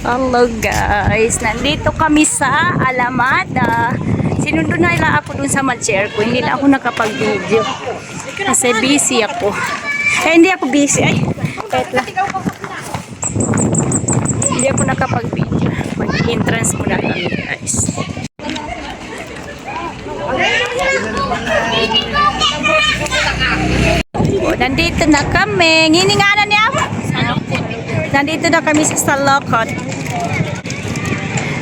Hello guys, nandito kami sa Alamada. Sinundo na nila ako dun sa malchair ko. Hindi na ako nakapag-video kasi busy ako. Hindi ako busy. Ay, kahit lang. Hindi ako nakapag-video. Mag-entrance muna kami guys. Nandito na kami. Ngininganan niya ako. Nandito na kami sa Salukot.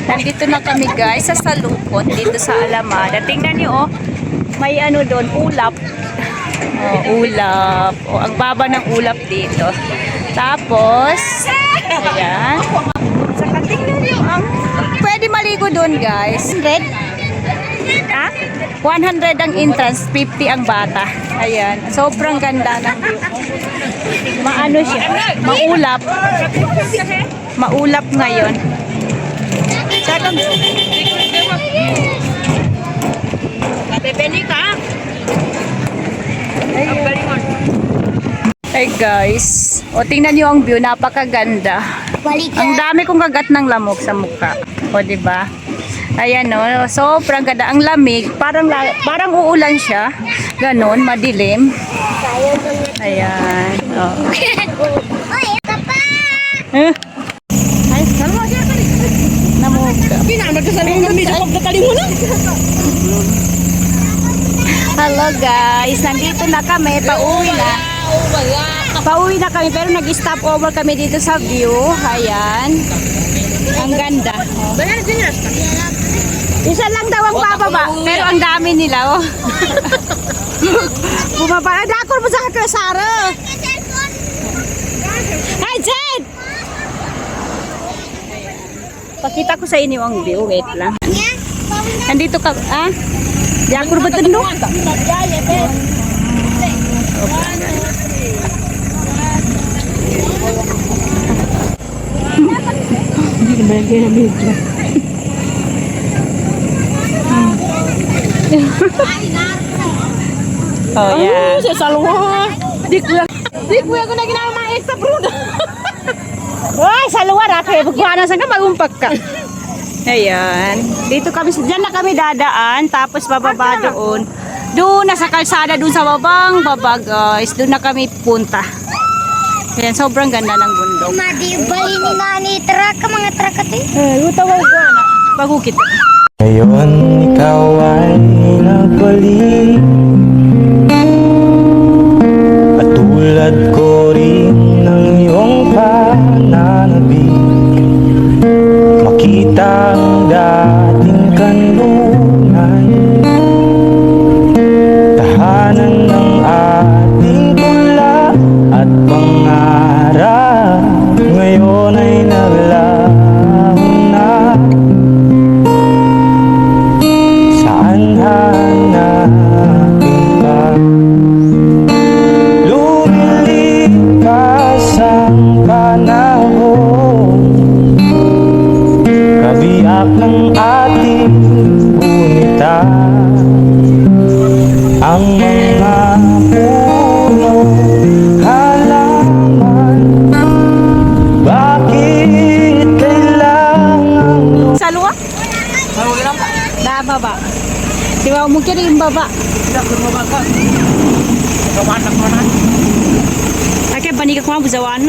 Nandito na kami guys sa Salukot dito sa Alamada. Tingnan niyo oh. May ano doon, ulap. Oh, ulap. Oh, ang baba ng ulap dito. Tapos ayan. Saka tingnan niyo ang pwede maligo doon guys. 100? Ha? 100 ang entrance, 50 ang bata. Ayan. Sobrang ganda ng view. Maano siya? Maulap. Maulap ngayon. Saka bebeni ka. Hey guys. O tingnan niyo ang view, napakaganda. Ang dami kong kagat ng lamok sa mukha. O di ba? Ayan no, sobrang ganda. Ang lamig, parang uulan siya. Ganon, madilim. Ayan. Oh. Ay, salamat siya kali. Namuka. Kinamad ka sa loob ng pagkakali mo na. Hello guys, nandito na kami, pauwi na. Pauwi na kami pero nag-stop over kami dito sa view. Ayan. Ang ganda. Isa lang daw ang bababa, pero ang dami nila oh. Bumaba na dakor mo sa kaklasara. Hi Jen! Pakita ko sa inyo ang view, wait lang. Nandito ka, ah? Dakor ba ito no? Hindi naman kaya medyo. Oh yeah. Saya saluwa. Di kuya ko na ginawa mga extra brood. Wah, saluwa ra kay bugwana sa ka magumpak ka. Ayan. Dito kami, diyan na kami dadaan tapos bababa doon. Doon na sa kalsada doon sa baba guys. Doon na kami punta. Ayan, sobrang ganda ng bundok. Madibay ni nani truck mga truck ati. Utawag ko na. Bago kita. Ngayon ikaw ay nagbalik at tulad ko rin ng iyong pananabik, makita ang dating kanlungan, tahanan ng ating tula at pangarap, ngayon ay naglaho na. Hanapin ka, lumilipas ang panahon, kabiyak ng ating gunita, ang mga puno, halaman, bakit kailangan Salwa? Baba. Siwa mungkin yung baba. Oke, bani ka kuma buzawan.